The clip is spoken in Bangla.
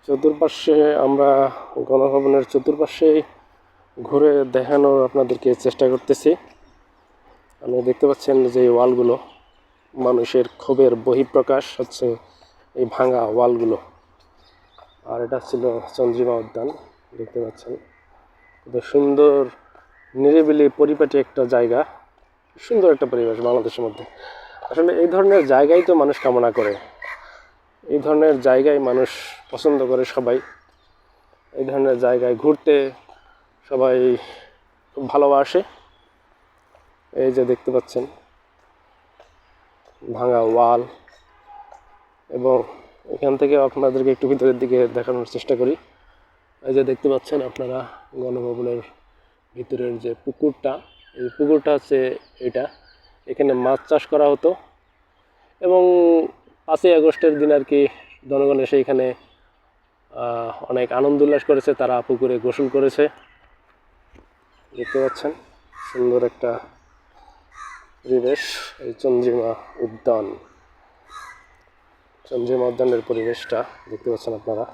চতুর্পাশে আমরা গণভবনের চতুর্পাশে ঘুরে দেখানোর আপনাদেরকে চেষ্টা করতেছি। আপনি দেখতে পাচ্ছেন যে ওয়ালগুলো, মানুষের ক্ষোভের বহিঃপ্রকাশ হচ্ছে এই ভাঙা ওয়ালগুলো। আর এটা ছিল চন্দ্রিমা উদ্যান, দেখতে পাচ্ছেন কত সুন্দর নিরিবিলি পরিপাটি একটা জায়গা, সুন্দর একটা পরিবেশ বাংলাদেশের মধ্যে। আসলে এই ধরনের জায়গাই তো মানুষ কামনা করে, এই ধরনের জায়গায় মানুষ পছন্দ করে সবাই। এই ধরনের জায়গায় ঘুরতে সবাই খুব ভালোবাসে। এই যে দেখতে পাচ্ছেন ভাঙা ওয়াল, এবং এখান থেকে আপনাদেরকে একটু ভিতরের দিকে দেখানোর চেষ্টা করি। এই যে দেখতে পাচ্ছেন আপনারা গণভবনের ভিতরের যে পুকুরটা, এই পুকুরটা হচ্ছে এটা, এখানে মাছ চাষ করা হতো এবং 5ই আগস্টের দিন আর কি জনগণ এসে এখানে অনেক আনন্দ উল্লাস করেছে, তারা পুকুরে গোসল করেছে। দেখতে পাচ্ছেন সুন্দর একটা পরিবেশ, এই চন্দ্রিমা উদ্যানের পরিবেশটা দেখতে পাচ্ছেন আপনারা।